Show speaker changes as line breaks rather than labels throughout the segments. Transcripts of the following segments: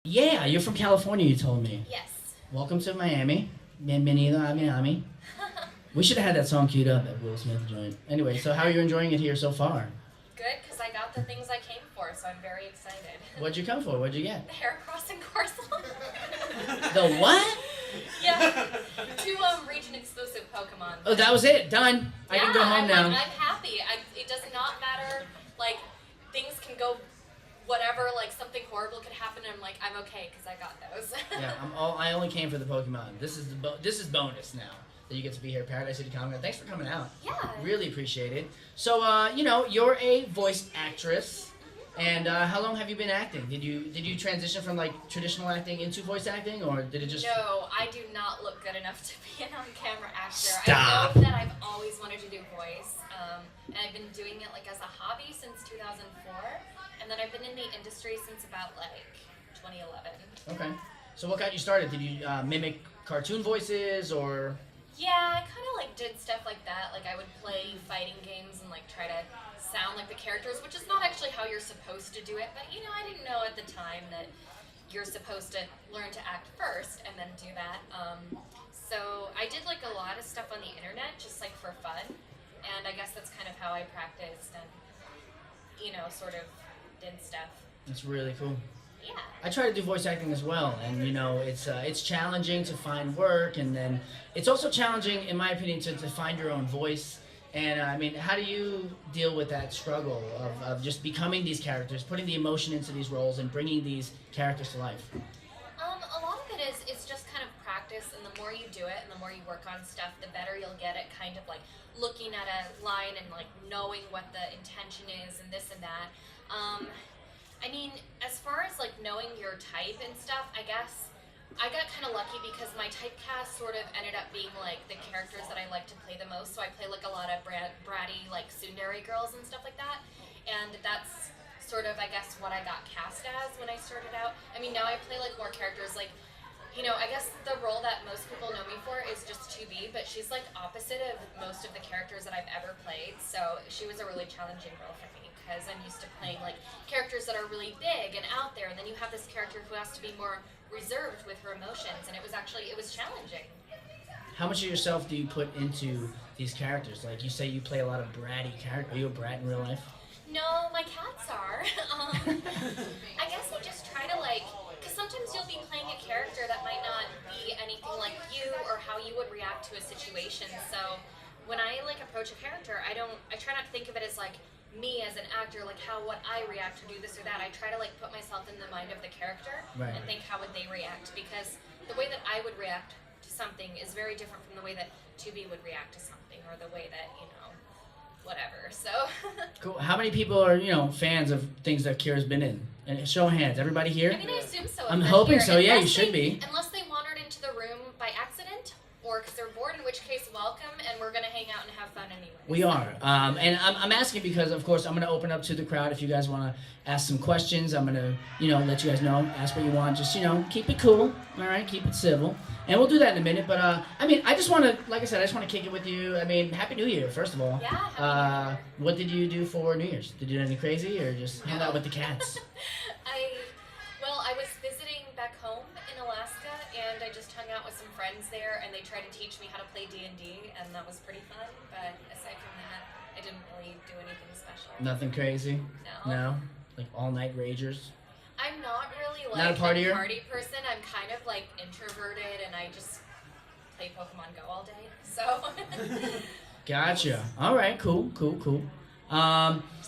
Yeah, you're from California, you told me.
Yes.
Welcome to Miami. Bienvenido a Miami. We should have had that song queued up at Will Smith joint. Anyway, so how are you enjoying it here so far?
Good, because I got the things I came for, so I'm very excited.
What'd you come for? What'd you get?
The hair crossing course.
The what?
Yeah. Two region exclusive Pokemon.
Oh, that was it. Done. I can go home now.
I'm happy. It does not matter. Like, things can go whatever. Like, something horrible could happen, and I'm like, I'm okay because I got those.
Yeah, I only came for the Pokemon. This is this is bonus now that you get to be here at Paradise City Comic Con. Thanks for coming out.
Yeah.
Really appreciate it. So, you're a voice actress, and how long have you been acting? Did you transition from like traditional acting into voice acting, or did it just?
No, I do not look good enough to be an on-camera actor.
Stop.
I know that I've always wanted to do voice, and I've been doing it like as a hobby since 2004, and then I've been in the industry since about like 2011.
Okay. So what got you started? Did you mimic cartoon voices, or?
Yeah, I kind of like did stuff like that. Like I would play fighting games and like try to sound like the characters, which is not actually how you're supposed to do it. But you know, I didn't know at the time that you're supposed to learn to act first and then do that. So I did like a lot of stuff on the internet, just like for fun. And I guess that's kind of how I practiced and sort of did stuff.
That's really cool.
Yeah.
I try to do voice acting as well, and it's challenging to find work, and then it's also challenging, in my opinion, to find your own voice. And I mean, how do you deal with that struggle of just becoming these characters, putting the emotion into these roles, and bringing these characters to life?
A lot of it is it's just kind of practice, and the more you do it and the more you work on stuff, the better you'll get at kind of like looking at a line and like knowing what the intention is and this and that. I mean, as far as like knowing your type and stuff, I guess I got kind of lucky because my typecast sort of ended up being like the characters that I like to play the most. So I play like a lot of bratty like tsundere girls and stuff like that, and that's sort of I guess what I got cast as when I started out. I mean, now I play like more characters like. I guess the role that most people know me for is just 2B, but she's like opposite of most of the characters that I've ever played. So she was a really challenging role for me because I'm used to playing like characters that are really big and out there, and then you have this character who has to be more reserved with her emotions, and it was challenging.
How much of yourself do you put into these characters? Like you say, you play a lot of bratty characters. Are you a brat in real life?
No, my cats are. I guess I just try to like, because sometimes you'll be playing a character that might not be anything like you or how you would react to a situation. So when I like approach a character, I try not to think of it as like me as an actor, like how would I react to do this or that. I try to like put myself in the mind of the character
Right.
and think how would they react, because the way that I would react to something is very different from the way that 2B would react to something, or the way that whatever. So.
Cool. How many people are fans of things that Kira's been in? And show of hands, everybody here?
I mean, I assume so.
I'm hoping
here.
so. Yeah, you
Unless
should be.
Unless they wandered into the room by accident, or because they're bored, in which case, welcome, and we're gonna hang out and have fun anyway.
We are. And I'm asking because, of course, I'm going to open up to the crowd. If you guys want to ask some questions, I'm going to, let you guys know. Ask what you want. Just, keep it cool. All right? Keep it civil. And we'll do that in a minute. But, I just want to, like I said, I just want to kick it with you. I mean, Happy New Year, first of all.
Yeah, Happy New Year.
What did you do for New Year's? Did you do anything crazy or just hang out with the cats?
I was visiting back home in Alaska, and I just hung out with some friends there, and they tried to teach me how to play D&D, and that was pretty fun. But aside from that, I didn't really do anything special.
Nothing crazy?
No.
Like all-night ragers?
I'm not really like
Not a partier?
a party person. I'm kind of like introverted, and I just play Pokemon Go all day. So.
Gotcha. All right. Cool.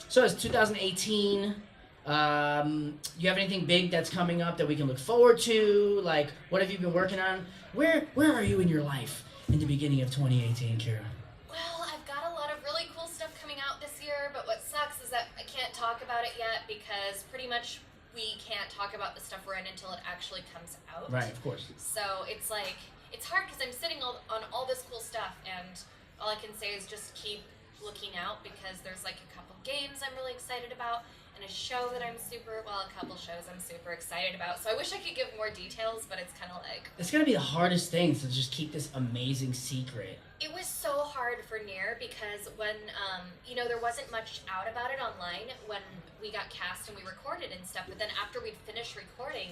So it's 2018. You have anything big that's coming up that we can look forward to? Like, what have you been working on? Where are you in your life in the beginning of 2018, Kira?
Well, I've got a lot of really cool stuff coming out this year, but what sucks is that I can't talk about it yet because pretty much we can't talk about the stuff we're in until it actually comes out.
Right, of course.
So it's like, it's hard because I'm sitting on all this cool stuff, and all I can say is just keep looking out, because there's like a couple games I'm really excited about, and a show that a couple shows I'm super excited about. So I wish I could give more details, but it's kind of like...
It's going to be the hardest thing to just keep this amazing secret.
It was so hard for NiER because when, there wasn't much out about it online when we got cast and we recorded and stuff, but then after we'd finished recording,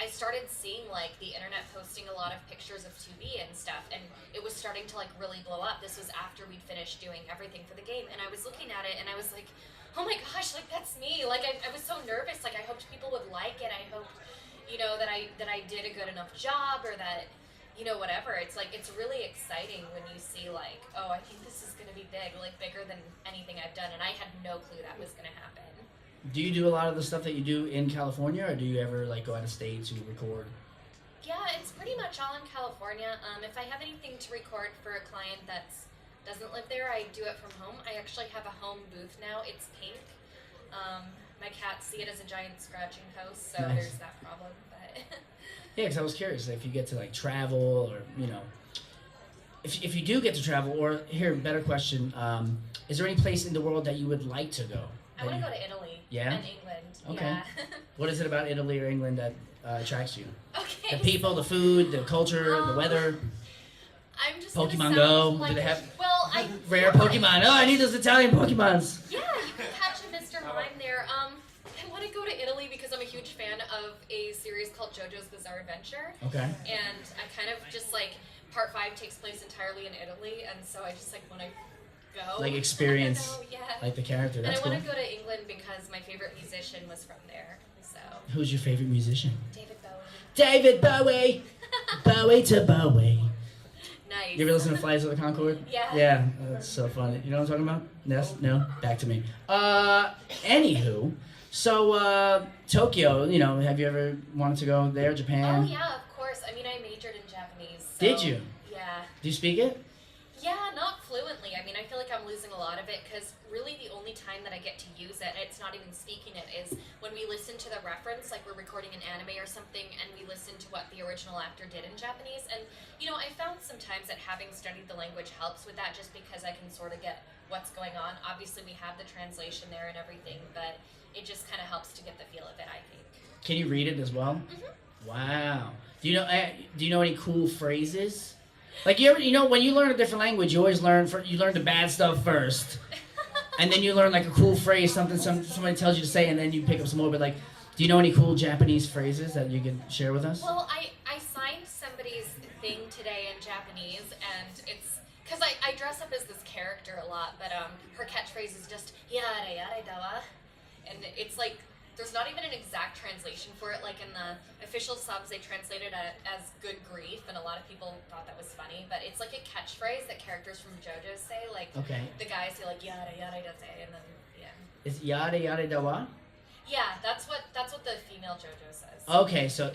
I started seeing like the internet posting a lot of pictures of 2B and stuff, and it was starting to like really blow up. This was after we'd finished doing everything for the game, and I was looking at it and I was like, oh my gosh, like that's me. Like I was so nervous. Like I hoped people would like it. I hoped, that I did a good enough job, or that, whatever. It's like, it's really exciting when you see like, oh, I think this is gonna be big, like bigger than anything I've done, and I had no clue that was gonna happen.
Do you do a lot of the stuff that you do in California, or do you ever like go out of state to record?
Yeah, it's pretty much all in California. If I have anything to record for a client that doesn't live there, I do it from home. I actually have a home booth now. It's pink. My cats see it as a giant scratching post, so
Nice.
there's that problem. But
Yeah, because I was curious if you get to like travel, or if you do get to travel, or here, better question, is there any place in the world that you would like to go?
I want to go to Italy.
Yeah?
And England.
Okay.
Yeah.
What is it about Italy or England that attracts you?
Okay.
The people, the food, the culture, the weather.
I'm just
Pokemon
gonna
Go,
sound like,
do they have
well,
rare Pokemon? Oh, I need those Italian Pokemons.
Yeah, you can catch a Mr. Mime there. I want to go to Italy because I'm a huge fan of a series called JoJo's Bizarre Adventure.
Okay.
And I kind of just like, part 5 takes place entirely in Italy, and so I just like want to go.
Like experience,
I know, yeah.
like the character.
And
That's
I
cool.
want to go to England because my favorite musician was from there. So
Who's your favorite musician?
David Bowie.
David Bowie. Bowie to Bowie.
Nice.
You ever listen to Flights of the Conchord?
Yeah.
Yeah, that's so funny. You know what I'm talking about? Yes? No? Back to me. Anywho, so Tokyo, have you ever wanted to go there, Japan?
Oh yeah, of course. I mean, I majored in Japanese. So,
Did you?
Yeah.
Do you speak it?
Yeah, not fluently. I mean, I feel like I'm losing a lot of it because really the only time that I get to use it, it's not even speaking it, is when we listen to the reference, like we're recording an anime or something, and we listen to what the original actor did in Japanese. And, I found sometimes that having studied the language helps with that, just because I can sort of get what's going on. Obviously, we have the translation there and everything, but it just kind of helps to get the feel of it, I think.
Can you read it as well?
Mm-hmm.
Wow. Do you know any cool phrases? Like when you learn a different language, you always learn the bad stuff first, and then you learn like a cool phrase, somebody tells you to say, and then you pick up some more. But like, do you know any cool Japanese phrases that you could share with us?
Well, I signed somebody's thing today in Japanese, and it's because I dress up as this character a lot, but her catchphrase is just yare yare dawa, and it's like, there's not even an exact translation for it. Like in the official subs, they translated it as good grief, and a lot of people thought that was funny. But it's like a catchphrase that characters from JoJo say. Like
Okay.
the guys say like yada yada yada, and then yeah.
Is yada yada dawa?
Yeah, that's what the female JoJo says.
Okay, so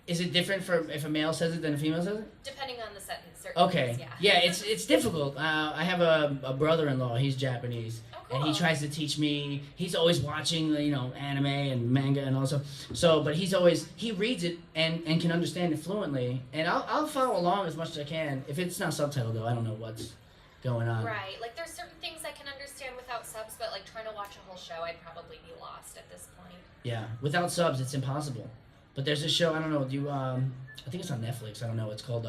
is it different for if a male says it than a female says it?
Depending on the sentence. Certain
Okay.
things,
Yeah, it's difficult. I have a brother-in-law. He's Japanese.
Oh,
And he
cool.
tries to teach me. He's always watching, anime and manga and also. But he reads it and can understand it fluently. And I'll follow along as much as I can. If it's not subtitled though, I don't know what's going on.
Right. Like there's certain things I can understand without subs, but like trying to watch a whole show, I'd probably be lost at this point.
Yeah, without subs, it's impossible. But there's this show. I don't know. I think it's on Netflix. I don't know. It's called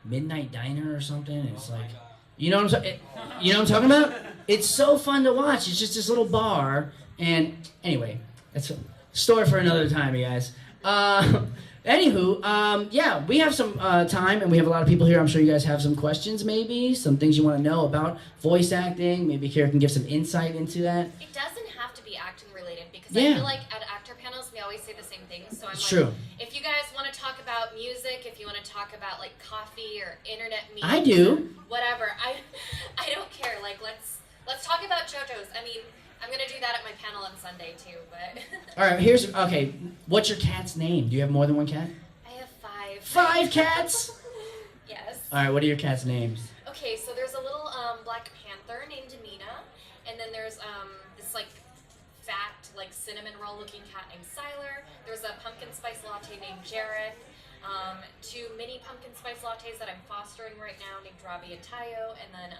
Midnight Diner or something. And it's like. You know what I'm talking about? It's so fun to watch. It's just this little bar, and anyway, that's a story for another time, you guys. Anywho, yeah, we have some time, and we have a lot of people here. I'm sure you guys have some questions, maybe some things you want to know about voice acting. Maybe Kira can give some insight into that.
It doesn't have to be acting related because
Yeah.
I feel like at actor panels we always say the same things. So I'm
It's
like,
true.
if you guys want to talk about music, if you want to talk about like coffee or internet memes,
I do.
whatever. I don't care. Like let's talk about JoJo's. I mean, I'm gonna do that at my panel on Sunday too. But
All right, okay. What's your cat's name? Do you have more than one cat?
I have 5.
5 cats?
Yes.
All right, what are your cats' names?
Okay, so there's a little black panther named Amina, and then there's this like fat like cinnamon roll looking cat named Siler. There's a pumpkin spice latte named Jareth. 2 mini pumpkin spice lattes that I'm fostering right now named Robbie and Tayo, and then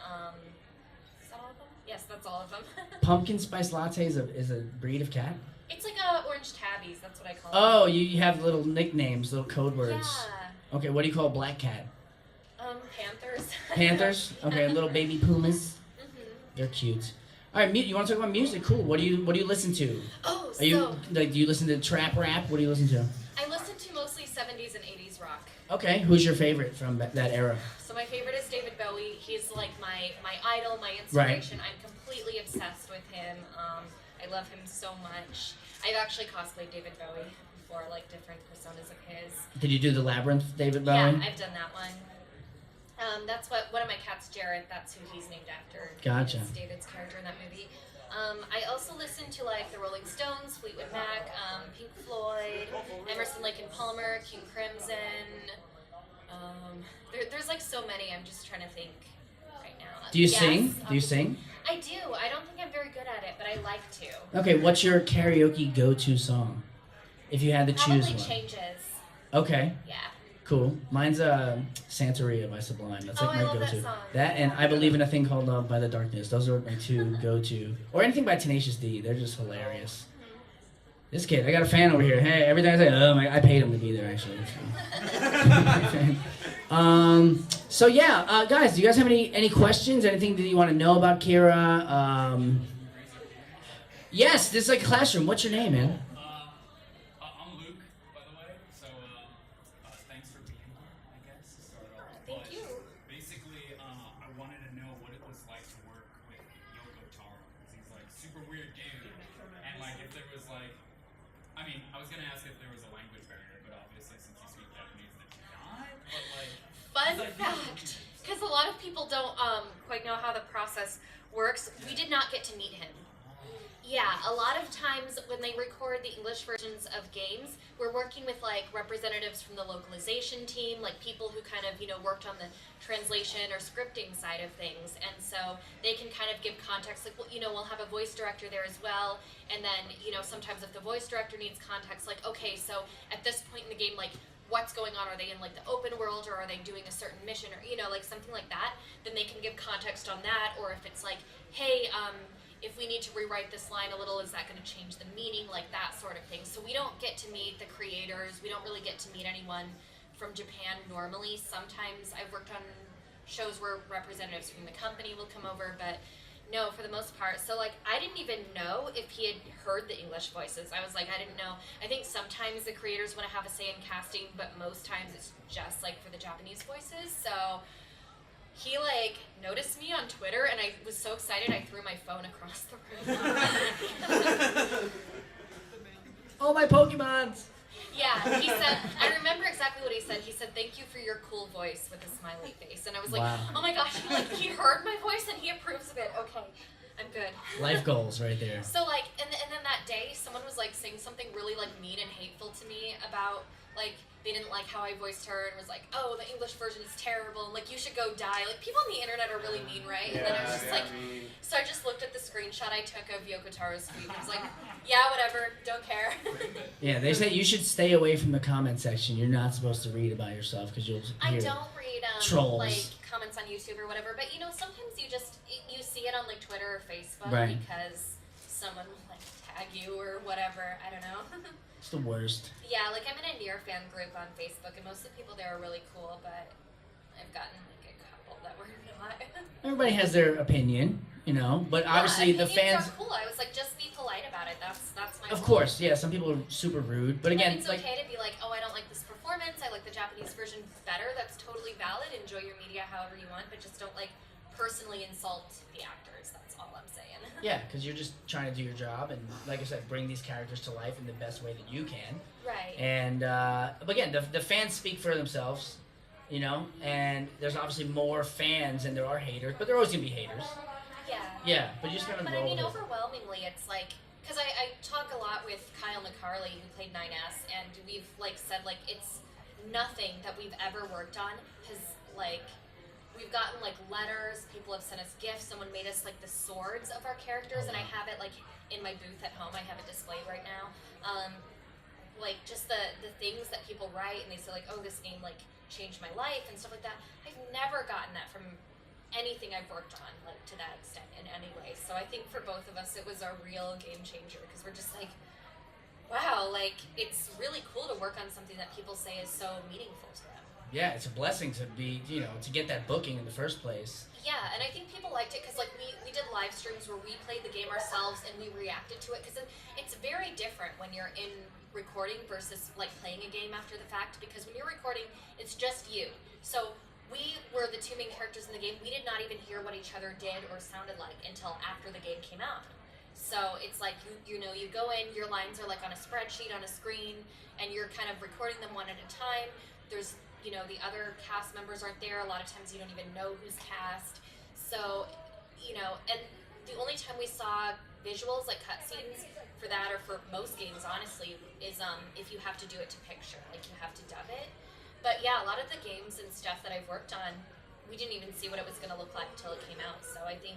is that all of them? Yes, that's all of them.
Pumpkin spice latte is a breed of cat?
It's like orange tabbies. That's what I call them.
Oh, you have little nicknames, little code words.
Yeah.
Okay, what do you call a black cat?
Panthers.
Panthers? Okay, little baby pumas.
Mhm.
They're cute. All right, you want to talk about music? Cool. What do you listen to?
Oh,
Do you listen to trap rap? What do you listen to?
I listen to mostly 70s and 80s rock.
Okay, who's your favorite from that era?
So my favorite is David Bowie. He's like my idol, my inspiration. I'm completely obsessed with him. I love him so much. I've actually cosplayed David Bowie for like different personas of his.
Did you do the Labyrinth, David Bowie?
Yeah, I've done that one. That's what one of my cats, Jared. That's who he's named after.
Gotcha.
It's David's character in that movie. I also listen to like the Rolling Stones, Fleetwood Mac, Pink Floyd, Emerson, Lake and Palmer, King Crimson. There's like so many. I'm just trying to think right now.
Do you sing? Do you sing?
I do. I don't think I'm very good at it, but I like to.
Okay, what's your karaoke go-to song? If you had to choose
Probably
one.
Changes.
Okay.
Yeah.
Cool. Mine's Santeria by Sublime. That's like
I
my
love
go-to.
that song.
That and I Believe in a Thing Called Love by The Darkness. Those are my two go-to. Or anything by Tenacious D. They're just hilarious. This kid, I got a fan over here. Hey, every time I say, oh my, I paid him to be there actually. So yeah, guys, do you guys have any questions? Anything that you want to know about Kira? Yes, this is like a classroom. What's your name, man?
I'm Luke, by the way. So thanks for being here, I guess, to start off.
Thank you.
Basically, I wanted to know what it was like to work with Yoko Taro, because he's like super weird dude, and like if there was like, I mean, I was gonna ask if there was a language barrier, but obviously since you speak Japanese, there's not. But like,
Fun fact, because a lot of people don't quite know how the process works. We did not get to meet him. Yeah, a lot of times when they record the English versions of games, we're working with like representatives from the localization team, like people who kind of, worked on the translation or scripting side of things. And so they can kind of give context, like, well, we'll have a voice director there as well. And then, sometimes if the voice director needs context, like, okay, so at this point in the game, like, what's going on? Are they in like the open world, or are they doing a certain mission, or, like something like that? Then they can give context on that. Or if it's like, hey, if we need to rewrite this line a little, is that going to change the meaning, like that sort of thing. So we don't get to meet the creators. We don't really get to meet anyone from Japan normally. Sometimes I've worked on shows where representatives from the company will come over, but no, for the most part. So like I didn't even know if he had heard the English voices. I was like, I didn't know. I think sometimes the creators want to have a say in casting, but most times it's just like for the Japanese voices. So he like noticed me on Twitter, and I was so excited I threw my phone across the room.
Oh, my Pokemons!
Yeah, he said, I remember exactly what he said. He said, thank you for your cool voice with a smiley face. And I was like,
Wow.
oh my gosh, he heard my voice and he approves of it. Okay, I'm good.
Life goals right there.
So like, and then that day, someone was like saying something really like mean and hateful to me about like, they didn't like how I voiced her and was like, oh, the English version is terrible, and like, you should go die. Like, people on the internet are really mean, right? And then I was just like, so I just looked at the screenshot I took of Yoko Taro's tweet and was like, yeah, whatever, don't care.
Yeah, they say you should stay away from the comment section. You're not supposed to read about yourself because you'll
I
hear
don't read
trolls.
like comments on YouTube or whatever, but sometimes you see it on like Twitter or Facebook
Right.
because someone will like tag you or whatever. I don't know.
It's the worst.
Yeah, like I'm in a NiER fan group on Facebook, and most of the people there are really cool, but I've gotten like a couple that were not.
Everybody has their opinion, but obviously the fans.
Are cool. I was like, just be polite about it. That's my.
Of course, yeah. Some people are super rude, but again,
it's okay to be like, oh, I don't like this performance. I like the Japanese version better. That's totally valid. Enjoy your media however you want, but just don't like personally insult the actors. That's all I'm saying.
yeah, because you're just trying to do your job and, like I said, bring these characters to life in the best way that you can.
Right.
And but again, the fans speak for themselves, and there's obviously more fans than there are haters, but there are always gonna be haters.
Yeah.
Yeah, but you just gotta
But
roll
I mean,
with it.
overwhelmingly, it's like, because I talk a lot with Kyle McCarley, who played 9S, and we've like said like it's nothing that we've ever worked on has like. We've gotten like letters, people have sent us gifts, someone made us like the swords of our characters, and I have it like in my booth at home. I have it displayed right now. Like just the things that people write, and they say like, oh, this game like changed my life and stuff like that. I've never gotten that from anything I've worked on like to that extent in any way. So I think for both of us it was a real game changer, because we're just like, wow, like it's really cool to work on something that people say is so meaningful to them.
Yeah, it's a blessing to be, to get that booking in the first place.
Yeah, and I think people liked it because like we did live streams where we played the game ourselves and we reacted to it, because it's very different when you're in recording versus like playing a game after the fact, because when you're recording, it's just you. So we were the two main characters in the game. We did not even hear what each other did or sounded like until after the game came out. So it's like you know, you go in, your lines are like on a spreadsheet on a screen, and you're kind of recording them one at a time. There's, you know, the other cast members aren't there. A lot of times you don't even know who's cast. So, you know, and the only time we saw visuals like cutscenes for that, or for most games honestly, is if you have to do it to picture, like you have to dub it. But yeah, a lot of the games and stuff that I've worked on, we didn't even see what it was going to look like until it came out. So I think,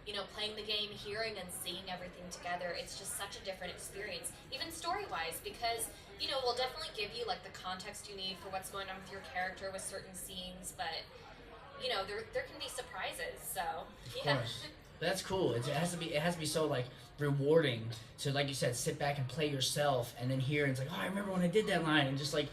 you know, playing the game, hearing and seeing everything together, it's just such a different experience, even story-wise, because, you know, we'll definitely give you like the context you need for what's going on with your character with certain scenes, but, you know, there can be surprises. So yeah.
Of course. That's cool. It has to be so like rewarding to, like you said, sit back and play yourself, and then hear and it's like, oh, I remember when I did that line, and just like.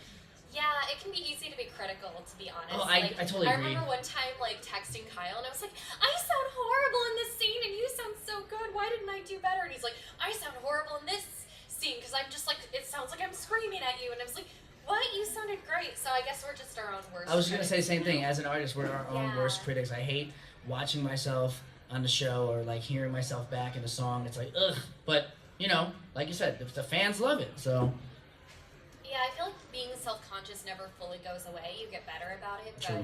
Yeah, it can be easy to be critical, to be honest.
Oh, I totally agree.
I remember one time, like, texting Kyle, and I was like, I sound horrible in this scene, and you sound so good. Why didn't I do better? And he's like, I sound horrible in this scene, because I'm just like, it sounds like I'm screaming at you. And I was like, what? You sounded great. So I guess we're just our own worst
I was going to say the
critics.
same thing. As an artist, we're our own worst critics. I hate watching myself on the show or, like, hearing myself back in the song. It's like, ugh. But, you know, like you said, the fans love it, so.
Yeah, I feel like being self-conscious never fully goes away. You get better about it,
True.
but,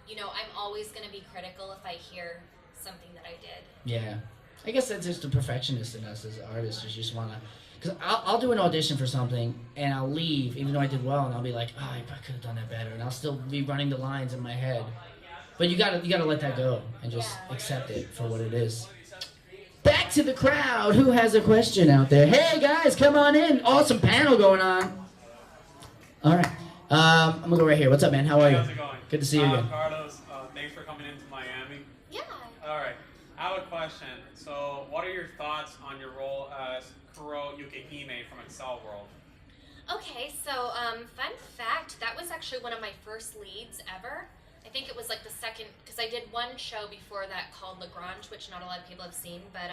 you know, I'm always going to be critical if I hear something that I did.
Yeah. I guess that's just the perfectionist in us as artists. You just want to... Because I'll do an audition for something, and I'll leave, even though I did well, and I'll be like, oh, I could have done that better, and I'll still be running the lines in my head. But you gotta let that go and just accept it for what it is. Back to the crowd. Who has a question out there? Hey, guys, come on in. Awesome panel going on. All right. I'm going to go right here. What's up, man? How are you?
How's it going?
Good to see you again.
Carlos, thanks for coming into Miami.
Yeah.
All right. I have a question. So, what are your thoughts on your role as Kuro Yukihime from Excel World?
Okay, so fun fact, that was actually one of my first leads ever. I think it was like the second, because I did one show before that called Lagrange, which not a lot of people have seen. But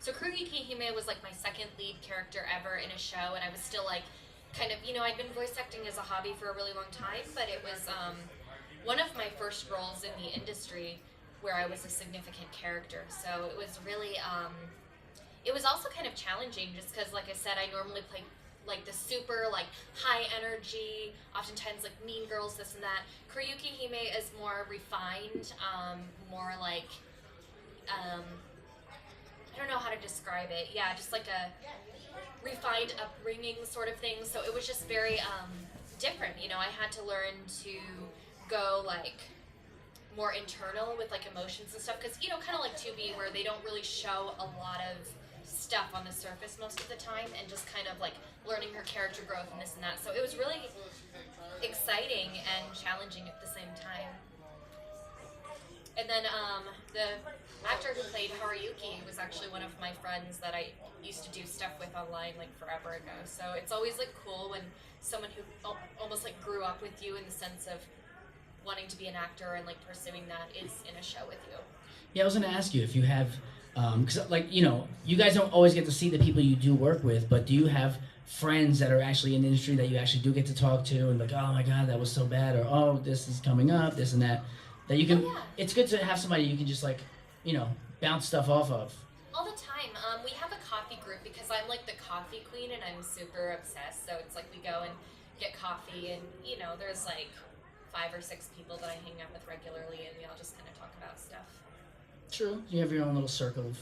so Kuro Yukihime was like my second lead character ever in a show, and I was still like, kind of, you know, I'd been voice acting as a hobby for a really long time, but it was one of my first roles in the industry where I was a significant character. So it was really, it was also kind of challenging just because, like I said, I normally play like the super like high energy, oftentimes like mean girls, this and that. Kuro Yukihime is more refined, more like, I don't know how to describe it. Yeah, just like a refined upbringing sort of thing. So it was just very different. You know, I had to learn to go like more internal with like emotions and stuff, because, you know, kind of like 2B, where they don't really show a lot of stuff on the surface most of the time, and just kind of like learning her character growth and this and that. So it was really exciting and challenging at the same time. And then the actor who played Haruyuki was actually one of my friends that I used to do stuff with online like forever ago. So it's always like cool when someone who almost like grew up with you in the sense of wanting to be an actor and like pursuing that is in a show with you.
Yeah, I was going to ask you if you have, because like, you know, you guys don't always get to see the people you do work with, but do you have friends that are actually in the industry that you actually do get to talk to and like, oh my God, that was so bad, or oh, this is coming up, this and that you can, it's good to have somebody you can just like, you know, bounce stuff off of.
All the time. We have a coffee group because I'm like the coffee queen and I'm super obsessed. So it's like we go and get coffee, and, you know, there's like 5 or 6 people that I hang out with regularly, and we all just kind of talk about stuff.
True. You have your own little circle of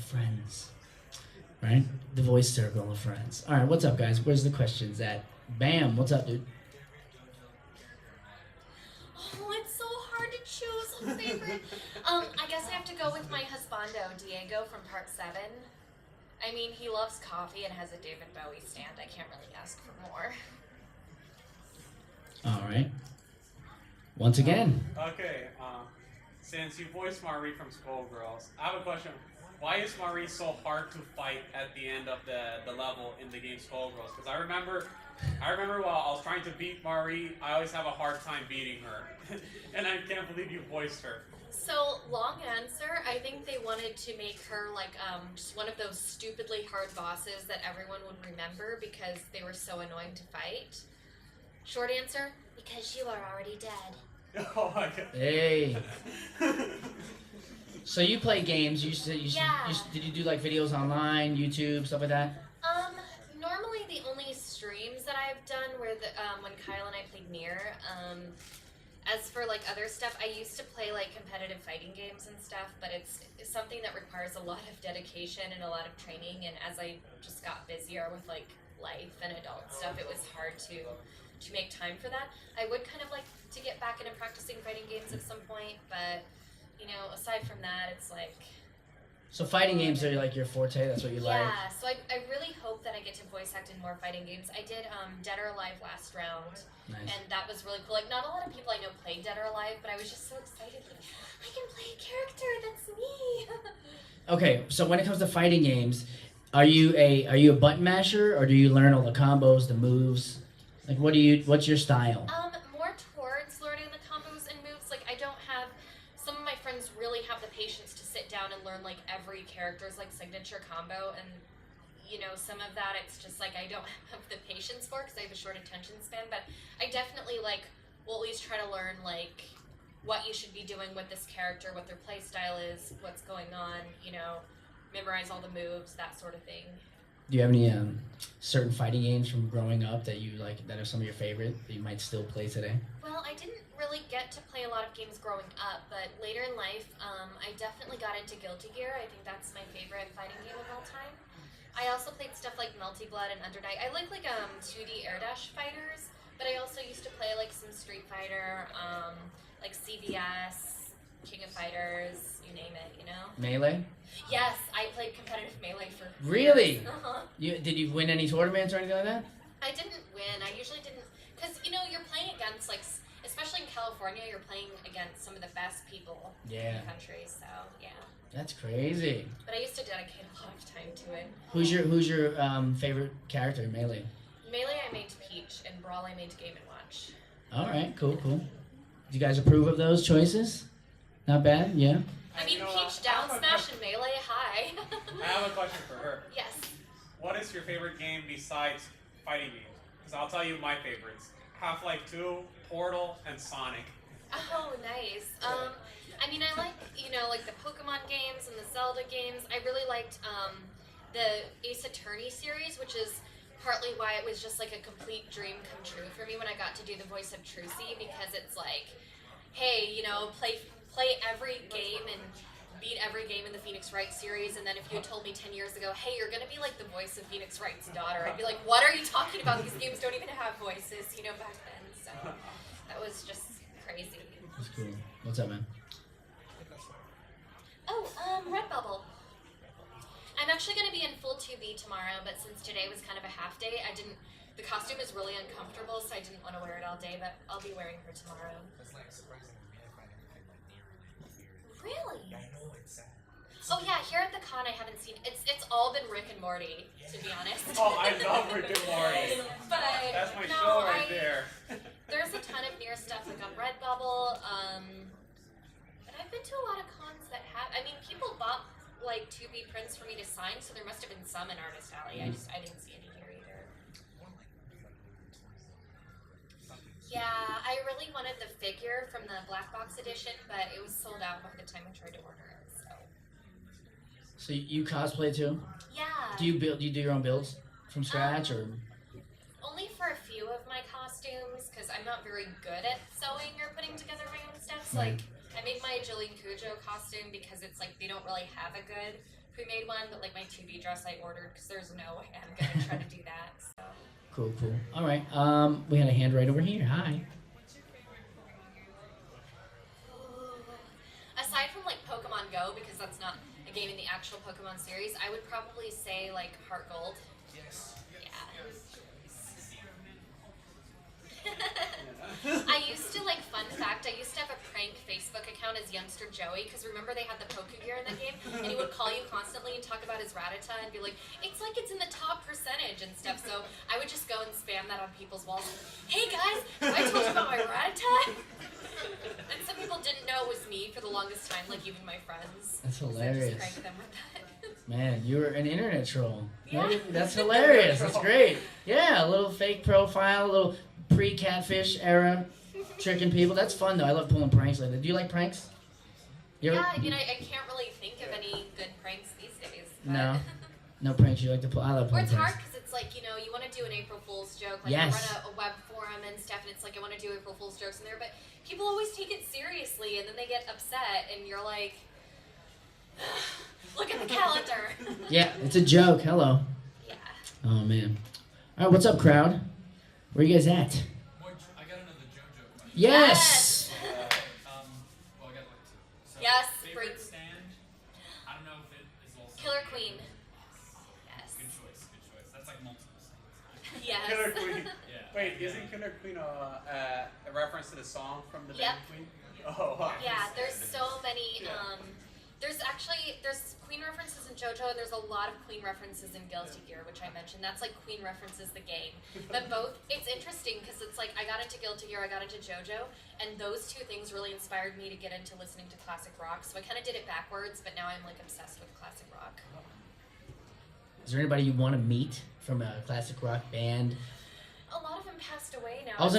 friends, right? The voice circle of friends. All right, what's up, guys? Where's the questions at? Bam, what's up, dude?
Oh, it's so hard to choose a favorite. I guess I have to go with my husbando, Diego, from Part 7. I mean, he loves coffee and has a David Bowie stand. I can't really ask for more.
All right. Once again.
Okay, since you voiced Marie from Skullgirls, I have a question. Why is Marie so hard to fight at the end of the level in the game Skullgirls? Because I remember while I was trying to beat Marie, I always have a hard time beating her. And I can't believe you voiced her.
So, long answer, I think they wanted to make her like just one of those stupidly hard bosses that everyone would remember because they were so annoying to fight. Short answer, because you are already dead.
Oh my god.
Hey. So you play games? You said
Yeah.
did you do like videos online, YouTube, stuff like that?
Normally the only streams that I've done were when Kyle and I played NiER. As for like other stuff, I used to play like competitive fighting games and stuff, but it's something that requires a lot of dedication and a lot of training. And as I just got busier with like life and adult stuff, it was hard to make time for that. I would kind of like to get back into practicing fighting games at some point, but you know, aside from that, it's like.
So fighting games are like your forte. That's what you like.
Yeah, so I really hope that I get to voice act in more fighting games. I did Dead or Alive last round,
Nice.
and that was really cool. Like, not a lot of people I know play Dead or Alive, but I was just so excited. Like, I can play a character. That's me.
Okay, so when it comes to fighting games, are you a button masher or do you learn all the combos, the moves? Like, what's your style?
More towards learning the combos and moves. Like, I don't have. Some of my friends really have the patience to sit down and learn like every character's like signature combo, and you know, some of that it's just like I don't have the patience for because I have a short attention span. But I definitely like will at least try to learn like what you should be doing with this character, what their play style is, what's going on. You know, memorize all the moves, that sort of thing.
Do you have any certain fighting games from growing up that you like that are some of your favorite that you might still play today?
Well, I didn't really get to play a lot of games growing up, but later in life, I definitely got into Guilty Gear. I think that's my favorite fighting game of all time. I also played stuff like Melty Blood and Undernight. I like 2D air dash fighters, but I also used to play like some Street Fighter, like CVS, King of Fighters, you name it, you know?
Melee?
Yes, I played competitive Melee for
Really?
years. Uh-huh.
Did you win any tournaments or anything like that?
I didn't win. I usually didn't, because you know you're playing against like, especially in California, you're playing against some of the best people in
Yeah.
the country. So yeah.
That's crazy.
But I used to dedicate a lot of time to it.
Who's your favorite character in Melee?
Melee, I made Peach, and Brawl, I made Game and Watch.
All right, cool. Do you guys approve of those choices? Not bad, yeah.
I mean,
You know,
Peach
I
down
have a
smash and Melee high.
I have a question for her.
Yes.
What is your favorite game besides fighting games? Because I'll tell you my favorites: Half-Life 2, Portal, and Sonic.
Oh, nice. I mean, I like, you know, like the Pokemon games and the Zelda games. I really liked the Ace Attorney series, which is partly why it was just like a complete dream come true for me when I got to do the voice of Trucy, because it's like, hey, you know, play every game and beat every game in the Phoenix Wright series, and then if you had told me 10 years ago, hey, you're gonna be like the voice of Phoenix Wright's daughter, I'd be like, what are you talking about? These games don't even have voices, you know, back then. So that was just crazy.
That's cool. What's up, man?
Oh, Redbubble. I'm actually going to be in full 2B tomorrow, but since today was kind of a half day, the costume is really uncomfortable, so I didn't want to wear it all day, but I'll be wearing her tomorrow.
That's like surprisingly me, I find everything like near.
Really?
I know it's sad.
Oh yeah, here at the con I haven't seen, it's all been Rick and Morty, to be honest.
Oh, I love Rick and Morty.
But
That's my
no,
show right there.
There's a ton of NiER stuff like on Redbubble, but I've been to a lot of cons that have, I mean, people bought like 2B prints for me to sign, so there must have been some in Artist Alley. I didn't see any here either. Yeah, I really wanted the figure from the black box edition, but it was sold out by the time I tried to order it.
So you cosplay too?
Yeah.
Do you do your own builds from scratch or?
Only for a few of my costumes, because I'm not very good at sewing or putting together my own stuff. So,
Right.
like, I made my Jillian Cujo costume because it's like they don't really have a good pre-made one, but like my 2B dress I ordered because there's no way I'm gonna try to do that. So.
Cool. All right. We had a hand right over here. Hi.
Aside from like Pokemon Go, because that's not a game in the actual Pokemon series, I would probably say like Heart Gold.
Yes.
Yeah. I used to, like, fun fact, I used to have a prank Facebook account as Youngster Joey, because remember they had the Pokegear in the game, and he would call you constantly and talk about his Rattata and be like, it's like it's in the top percentage and stuff, so I would just go and spam that on people's walls. Hey guys, have I told you about my Rattata? And some people didn't know it was me for the the longest time, like even my friends.
That's
So I
hilarious.
just prank them with that.
Man, you're an internet troll.
Yeah.
That's hilarious. That's great. Yeah, a little fake profile, a little pre-catfish era, tricking people. That's fun though. I love pulling pranks like that. Do you like pranks? You ever-
Yeah, I mean, I can't really think of any good pranks these days. But
No? No pranks you like to pull. I love
Or
pulling
it's hard
pranks.
because it's like, you know, you want to do an April Fool's joke. Like,
Yes.
I run a web forum and stuff, and it's like, I want to do April Fool's jokes in there, but people always take it seriously, and then they get upset, and you're like, look at the calendar.
Yeah, it's a joke. Hello.
Yeah.
Oh man. All right, what's up, crowd? Where you guys at?
I got another JoJo question.
Yes.
Well, I got like two. So,
Yes,
favorite
bring-
stand? I don't know if it is also.
Killer Queen. Yes.
Good choice. Good choice. That's like multiple stands.
Yes.
Killer Queen.
Yeah.
Wait, isn't Killer Queen a reference to the song from the
Yep.
band Queen? Oh, wow.
Yeah, there's so many.
Yeah.
There's Queen references in JoJo, and there's a lot of Queen references in Guilty Gear, which I mentioned. That's like Queen references the game. But both, it's interesting because it's like I got into Guilty Gear, I got into JoJo, and those two things really inspired me to get into listening to classic rock. So I kind of did it backwards, but now I'm like obsessed with classic rock.
Is there anybody you want to meet from a classic rock band?
A lot of them passed away now.
I was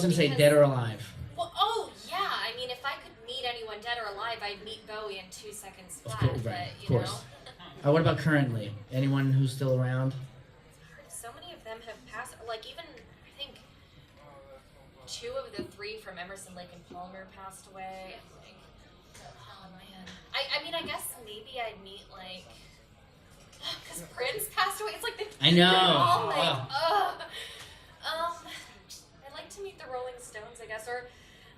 gonna say
Because-
dead or alive.
Well, oh yeah. I mean, if I could meet anyone dead or alive, I'd meet Bowie in 2 seconds
Of
flat.
course,
but
right,
you
of course.
know,
What about currently? Anyone who's still around?
so many of them have passed. Like even I think 2 of the 3 from Emerson, Lake and Palmer passed away. Like, oh man. I mean, I guess maybe I'd meet like. Because Prince passed away. It's like
I know.
they're all like,
Oh.
ugh. I'd like to meet the Rolling Stones, I guess, or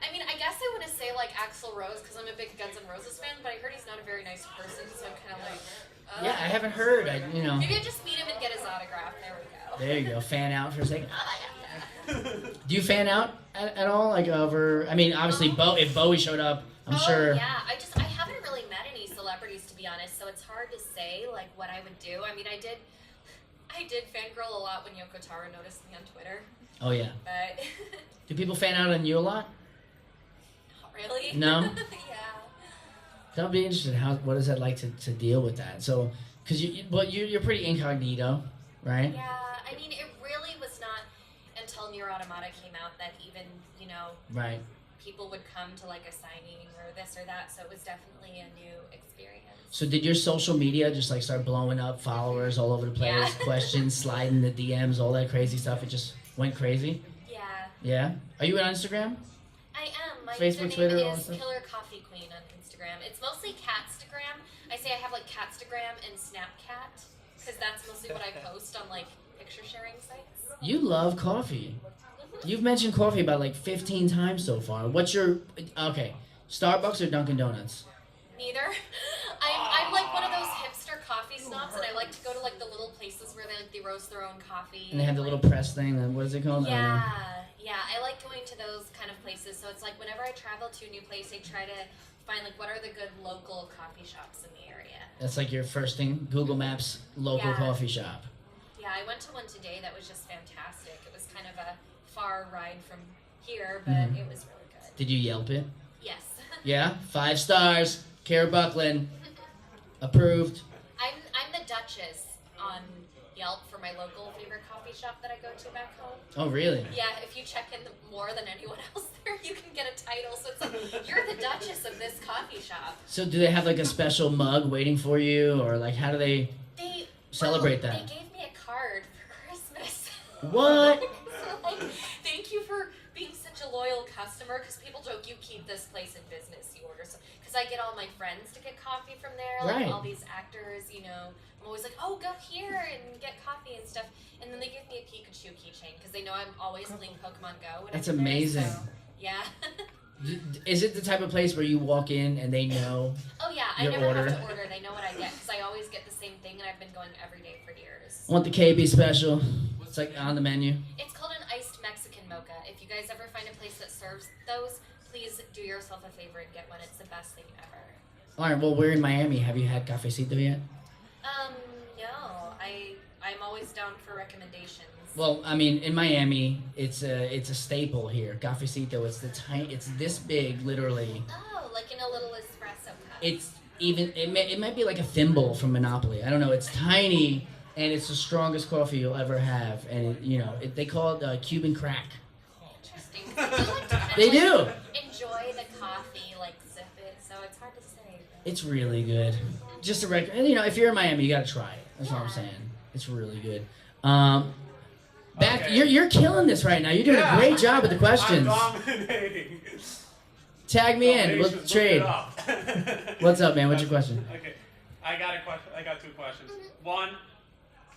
I mean, I guess I want to say like Axl Rose because I'm a big Guns N' Roses fan, but I heard he's not a very nice person, so I'm kind of like,
Yeah, I haven't heard.
Maybe I just meet him and get his autograph. There we go.
There you go. Fan out for a second.
Yeah.
Do you fan out at all? Like over? I mean, obviously, if Bowie showed up, I'm sure.
Yeah, I haven't really met any celebrities to be honest, so it's hard to say like what I would do. I mean, I did fangirl a lot when Yoko Taro noticed me on Twitter,
Oh yeah.
but
Do people fan out on you a lot?
not really.
No?
Yeah.
That would be interesting. What is that like to deal with that? So, because you're pretty incognito, right?
Yeah, I mean, it really was not until NiER Automata came out that even,
Right.
people would come to like a signing or this or that, so it was definitely a new experience.
So did your social media just like start blowing up, followers all over the place,
Yeah.
questions, sliding the DMs, all that crazy stuff? It just went crazy?
Yeah,
Yeah? Are you on Instagram?
I am. My
Facebook,
username
Twitter, all that
is
stuff?
Killer Coffee Queen on Instagram. It's mostly Catstagram. I say I have like Catstagram and Snapcat because that's mostly what I post on like picture sharing sites.
You love coffee. You've mentioned coffee about like 15 times so far. What's your... Okay, Starbucks or Dunkin' Donuts?
Neither. I'm like one of those hipster coffee snobs, and I like to go to like the little places where they roast their own coffee.
And they have the little press thing, and what is it called? I don't know.
Yeah, I like going to those kind of places. So it's like whenever I travel to a new place, I try to find like what are the good local coffee shops in the area.
That's like your first thing, Google Maps, local
Yeah.
coffee shop.
Yeah, I went to one today that was just fantastic. It was kind of a far ride from here, but
Mhm.
it was really good.
Did you Yelp it?
Yes.
Yeah? 5 stars. Kira Buckland. Approved.
I'm the Duchess on Yelp for my local favorite coffee shop that I go to back home.
Oh, really?
Yeah, if you check in more than anyone else there, you can get a title. So it's like, you're the Duchess of this coffee shop.
So do they have like a special mug waiting for you, or like how do they...
They
Celebrate that.
They gave me a card for Christmas.
What?
So, like, thank you for being such a loyal customer. Because people joke you keep this place in business. You order some. Because I get all my friends to get coffee from there. Like
Right.
all these actors, I'm always like, oh, go here and get coffee and stuff. And then they give me a Pikachu keychain because they know I'm always playing Pokemon Go. when
That's
I'm there,
amazing.
so, yeah.
Is it the type of place where you walk in and they know?
Oh yeah, I
Your
never
order.
have to order. They know what I get because I always get the same thing, and I've been going every day for years.
Want the KB special? It's like on the menu.
It's called an iced Mexican mocha. If you guys ever find a place that serves those, please do yourself a favor and get one. It's the best thing ever.
All right. Well, we're in Miami. Have you had cafecito yet?
No, I'm always down for recommendations.
Well, I mean, in Miami, it's a staple here. Cafecito. It's this big, literally.
Oh, like in a little espresso
it might be like a thimble from Monopoly. I don't know. It's tiny and it's the strongest coffee you'll ever have, and they call it Cuban crack.
Interesting. So you like to kind
They
of,
do.
enjoy the coffee, like sip it, so it's hard to say.
It's really good. Just a and if you're in Miami, you gotta try it. That's all I'm
Yeah.
saying. It's really good. Back,
Okay.
you're killing this right now. You're doing a great job with the questions.
I'm dominating.
Tag me in. We'll
Dominations,
trade.
look it up.
What's up, man? What's your question?
Okay, I got a question. I got 2 questions. One,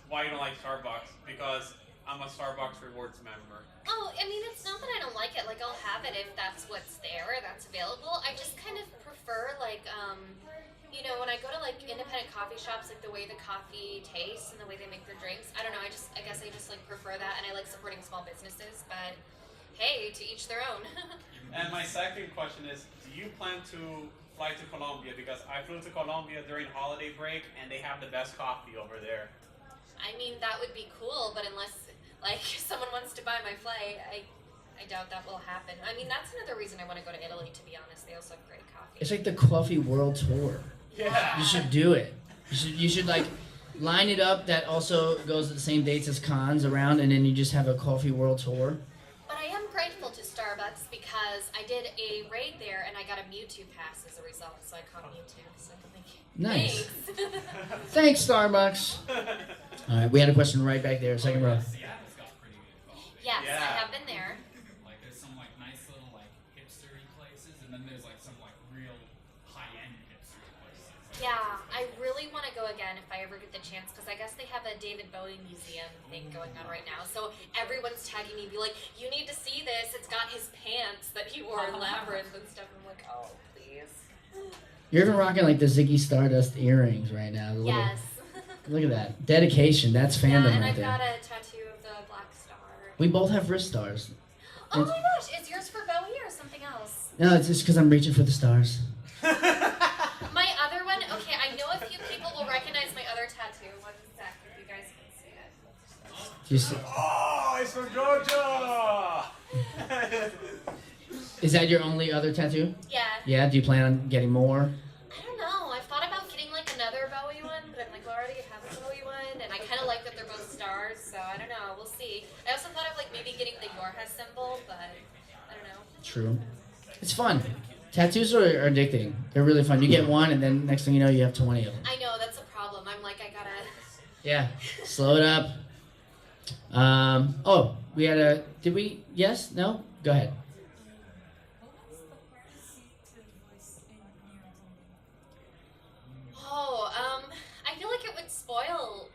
why you don't like Starbucks? Because I'm a Starbucks rewards member.
Oh, I mean, it's not that I don't like it. Like, I'll have it if that's what's there, that's available. I just kind of prefer, like, when I go to, like, independent coffee shops, like, the way the coffee tastes and the way they make their drinks. I don't know. I guess I just, like, prefer that, and I like supporting small businesses, but hey, to each their own.
And my second question is, do you plan to fly to Colombia? Because I flew to Colombia during holiday break, and they have the best coffee over there.
I mean, that would be cool, but unless, like, someone wants to buy my flight, I doubt that will happen. I mean, that's another reason I want to go to Italy, to be honest. They also have great coffee.
It's like the coffee world tour.
Yeah.
You should do it. You should like line it up. That also goes at the same dates as cons around, and then you just have a coffee world tour.
But I am grateful to Starbucks because I did a raid there and I got a Mewtwo pass as a result, so I caught Mewtwo. So thank you.
Nice.
Thanks.
Thanks, Starbucks. All right, we had a question right back there, second row.
Seattle's got pretty good coffee.
Yes,
Yeah.
I have been there.
Like there's some like nice little like hipstery places, and then there's like some like real high-end hipstery places. Like,
Yeah, I really want to go again if I ever get the chance because I guess they have a David Bowie museum thing going on right now. So everyone's tagging me, be like, "You need to see this. It's got his pants that he wore in Labyrinth and stuff." I'm like, "Oh, please."
You're even rocking like the Ziggy Stardust earrings right now. The little-
Yes.
Look at that dedication. That's
Yeah,
fandom
and
right
I've
there.
got a tattoo of the Black Star.
We both have wrist stars.
Oh my gosh, is yours for Bowie or something else?
No, it's just because I'm reaching for the stars.
My other one, okay, I know a few people will recognize my other tattoo. One sec, if you guys can see it.
Do you see-
Oh, it's from Georgia!
Is that your only other tattoo?
Yeah.
Yeah. Do you plan on getting more?
I don't know. I've thought about getting like another Bowie one, but I'm like, well, I already have a Bowie one, and I kind of like that they're both stars, so I don't know. We'll see. I also thought of like maybe getting the Yorha symbol, but I don't know.
True. It's fun. Tattoos are addicting. They're really fun. You get one, and then next thing you know, you have 20 of them.
I know that's a problem. I'm like, I gotta.
Yeah. Slow it up. We had a. Did we? Yes? No? Go ahead.
Oh, I feel like it would spoil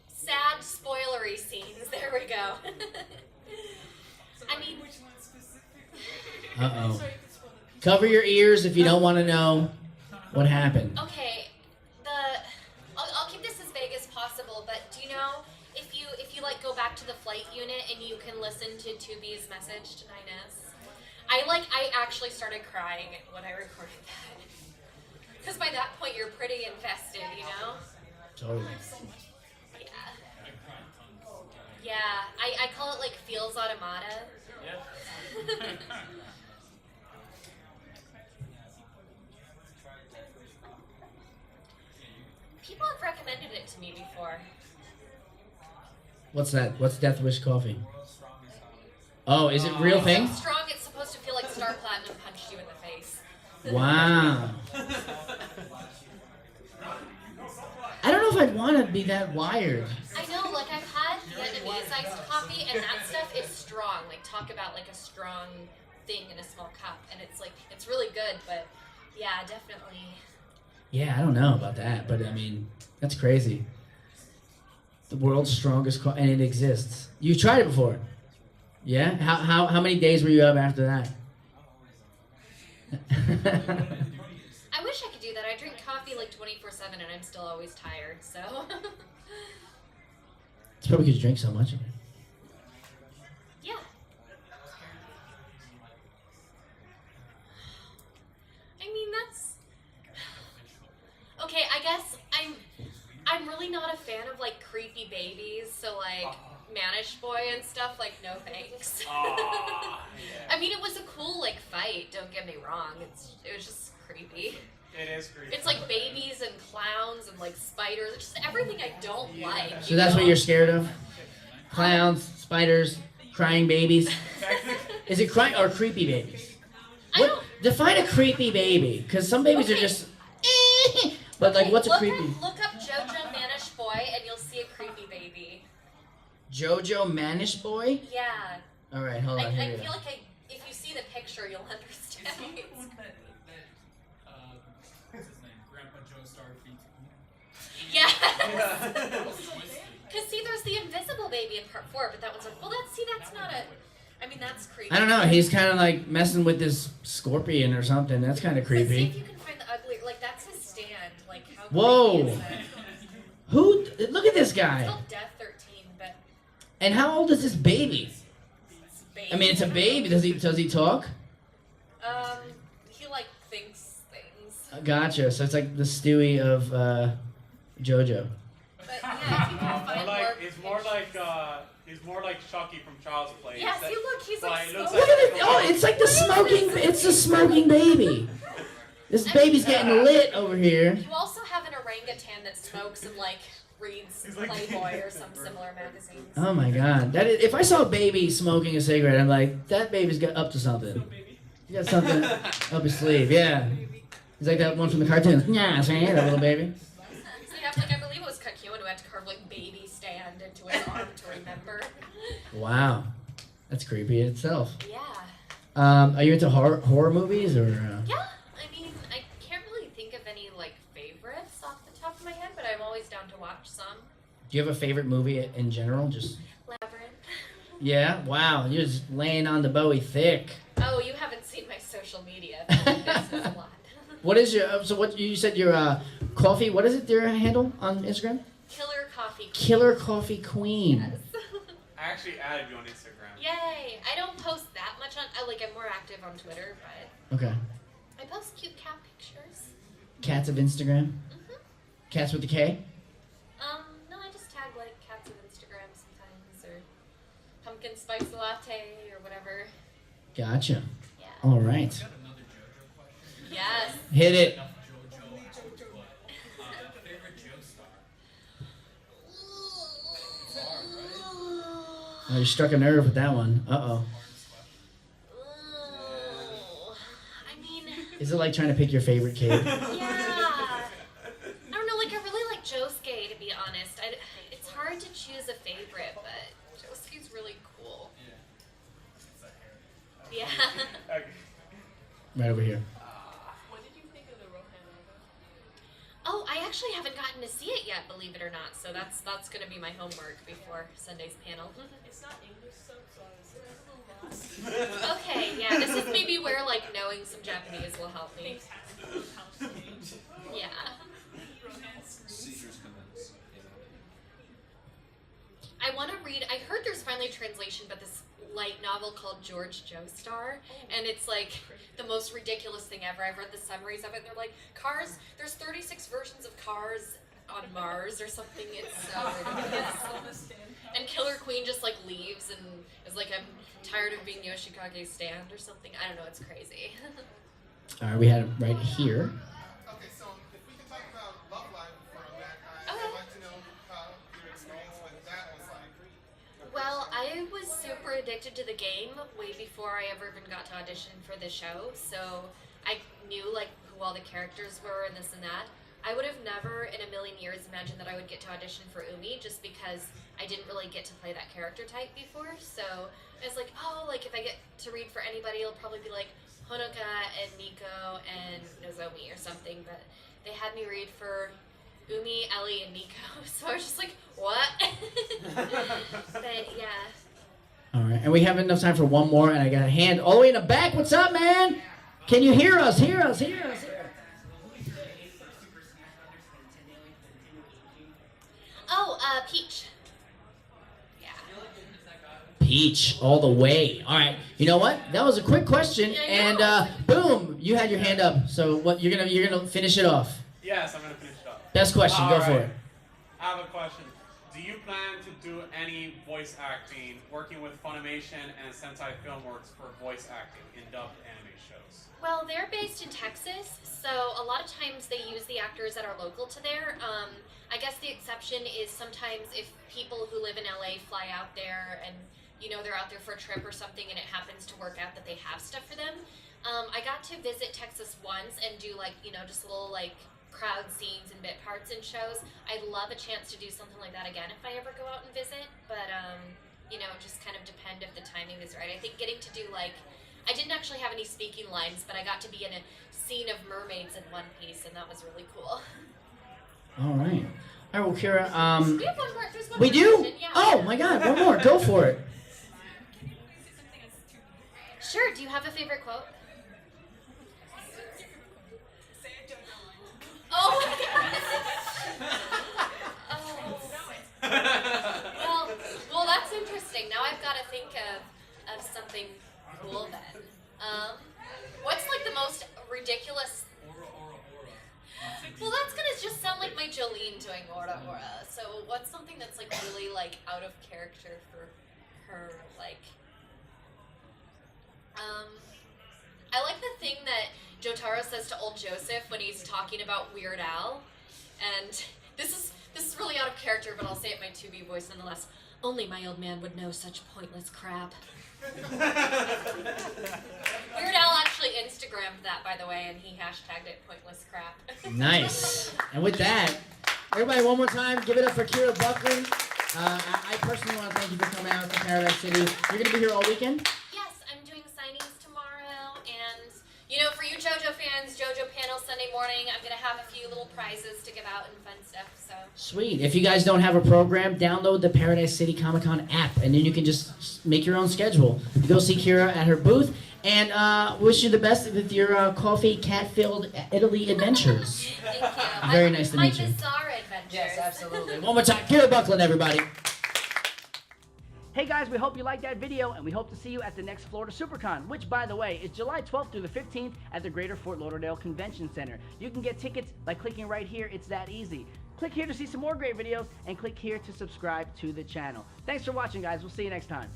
sad spoilery scenes. There we go. I mean,
Uh-oh. Cover your ears if you don't want to know what happened.
okay, I'll keep this as vague as possible, but do you know if you like go back to the flight unit and you can listen to 2B's message to 9S? I actually started crying when I recorded that. Because by that point you're pretty invested, you know?
Totally.
Yeah.
I cried tons.
Yeah. I call it like feels automata.
Yeah.
People have recommended it to me before.
What's that? What's Death Wish coffee? Oh, is it a real thing?
It's strong, it's supposed to feel like Star Platinum punched you in the face.
Wow. I don't know if I'd want to be that wired.
I know, like I've had Vietnamese iced coffee and that stuff is strong. Like talk about like a strong thing in a small cup and it's like it's really good, but yeah, definitely.
Yeah, I don't know about that, but I mean, that's crazy. The world's strongest coffee, and it exists. You tried it before? Yeah? How many days were you up after that?
I wish I could do that. I drink coffee like 24/7 and I'm still always tired, so
It's probably because you drink so much of it.
yeah. I mean that's okay, I guess I'm really not a fan of like creepy babies, so like Manish Boy and stuff, like no thanks.
Aw, yeah.
I mean it was a cool like fight, don't get me wrong. It was just creepy.
It is creepy.
It's like babies and clowns and like spiders. It's just everything I don't like.
So that's what you're scared of? Clowns, spiders, crying babies. Is it crying or creepy babies? What define a creepy baby? Because some babies are just. But like, what's a creepy?
Look up JoJo Manish Boy and you'll see a creepy baby.
JoJo Manish Boy?
Yeah.
All right, hold on.
I
Here we
feel
go.
like if you see the picture, you'll understand.
What's his name? Grandpa Joe Star feet.
Yes.
That was twisted.
Because see, there's the invisible baby in part 4, but that one's like, well, that's not a. I mean, that's creepy.
I don't know. He's kind of like messing with this scorpion or something. That's kind of
But see if
creepy.
you can find the ugly. Like that's his stand. Like how.
Whoa.
creepy is that?
Who? Look at this
It's
guy.
called Death 13, but
And how old is this baby?
it's baby.
I mean, it's a baby. Does he talk?
He like thinks things.
Gotcha. So it's like the Stewie of JoJo.
But yeah, if you can
More
find
like
more.
it's more like Chucky from Child's Play.
Yeah,
That-
see, look, he's
why
like
it looks
smoking.
Look at it. Oh, it's like the smoking. It's the smoking baby. This baby's getting lit over here.
You also have an orangutan that smokes and like reads
He's like-
Playboy or some similar magazines.
Oh my God. That is, if I saw a baby smoking a cigarette, I'm like, that baby's got up to something. He got something up his sleeve. Yeah. He's like that one from the cartoon. Yeah, see that little baby.
So you have like I believe it was Kakyoin who had to carve like baby stand into his arm to remember.
Wow. That's creepy in itself.
Yeah.
Are you into horror movies or?
Yeah. I mean, I can't really think of any like favorites off the top of my head, but I'm always down to watch some.
Do you have a favorite movie in general? Just.
Labyrinth.
Yeah. Wow. You're just laying on the Bowie thick.
Oh, you haven't seen my social media. This is a lot.
What is your? So what you said your coffee? What is it? Your handle on Instagram?
Killer Coffee.
Killer Coffee Queen.
Yes.
I actually added you on Instagram.
Yay! I don't post that much on. I'm more active on Twitter, but
Okay.
I post cute cat pictures.
Cats of Instagram.
Mhm.
Cats with the K.
No, I just tag like cats of Instagram sometimes, or pumpkin spice latte, or whatever.
Gotcha.
Yeah.
All right.
I got another JoJo question.
Yes.
Hit it.
Enough JoJo, but favorite Joestar.
Oh, you struck a nerve with that one. Uh-oh.
Ooh. I mean,
Is it like trying to pick your favorite kid?
yeah. I don't know. Like, I really like Josuke, to be honest. It's hard to choose a favorite, but Josuke's really cool.
Yeah. It's a hair.
Yeah.
Okay.
Right over here.
What did you think of the Rohan manga?
Oh, I actually haven't gotten to see it yet, believe it or not. So that's going to be my homework before Sunday's panel.
It's not English sub, so I was a little lost.
Okay, yeah, this is maybe where like knowing some Japanese will help me. Yeah.
Seizures commence.
I want to read. I heard there's finally a translation, but this light novel called George Joestar, and it's like the most ridiculous thing ever. I've read the summaries of it. They're like Cars. There's 36 versions of Cars on Mars or something. It's so ridiculous. And Killer Queen just like leaves and is like, I'm tired of being Yoshikage's stand or something. I don't know. It's crazy.
All right, we had it right here.
Okay, so if we can talk about Love Live for a minute,
Okay.
I'd like to know how your experience with that was like.
Well, I was super addicted to the game way before I ever even got to audition for the show, so I knew like who all the characters were and this and that. I would have never in a million years imagined that I would get to audition for Umi just because I didn't really get to play that character type before. So I was like, oh, like if I get to read for anybody, it'll probably be like Honoka and Nico and Nozomi or something. But they had me read for Umi, Ellie, and Nico. So I was just like, what? But yeah.
All right, and we have enough time for one more, and I got a hand all the way in the back. What's up, man? Can you hear us? Hear us? Hear us?
Oh, Peach. Yeah.
Peach, all the way. All right. You know what? That was a quick question,
Yeah, I
and
know.
boom, you had your hand up. So what? You're gonna finish it off.
Yes, I'm gonna finish it up.
Best question. Go for
Alright.
it.
I have a question. Do you plan to do any voice acting, working with Funimation and Sentai Filmworks for voice acting in dubbed anime shows?
Well, they're based in Texas, so a lot of times they use the actors that are local to there. I guess the exception is sometimes if people who live in LA fly out there and they're out there for a trip or something and it happens to work out that they have stuff for them. I got to visit Texas once and do just little crowd scenes and bit parts in shows. I'd love a chance to do something like that again if I ever go out and visit, but just kind of depend if the timing is right. I think getting to do I didn't actually have any speaking lines, but I got to be in a scene of mermaids in One Piece, and that was really cool.
All right. All right, well, Kira,
We have one more. There's one
we
more
do?
question, yeah.
Oh, my God, one more. Go for it.
Sure. Do you have a favorite quote? Oh my goodness. Well, that's interesting. Now I've got to think of something cool then. What's the most ridiculous? Well, that's gonna just sound like my Jolene doing Ora Ora. So what's something that's really out of character for her? I like the thing that Jotaro says to old Joseph when he's talking about Weird Al, and this is really out of character, but I'll say it in my 2B voice nonetheless. Only my old man would know such pointless crap. Weird Al actually Instagrammed that, by the way, and he hashtagged it pointless crap.
Nice. And with that, everybody, one more time, give it up for Kira Buckland. I personally want to thank you for coming out to Paradise City. You're going to be here all weekend?
Yes, I'm doing signings tomorrow, and for you JoJo fans, JoJo panel Sunday morning. I'm gonna have a few little prizes to give out and fun stuff. So
Sweet. If you guys don't have a program, download the Paradise City Comic-Con app, and then you can just make your own schedule. Go see Kira at her booth, and wish you the best with your coffee cat-filled Italy adventures.
thank you.
Very nice to meet you.
My bizarre adventures.
Yes, absolutely. One more time, Kira Buckland, everybody. Hey guys, we hope you liked that video, and we hope to see you at the next Florida SuperCon, which, by the way, is July 12th through the 15th at the Greater Fort Lauderdale Convention Center. You can get tickets by clicking right here. It's that easy. Click here to see some more great videos, and click here to subscribe to the channel. Thanks for watching, guys. We'll see you next time.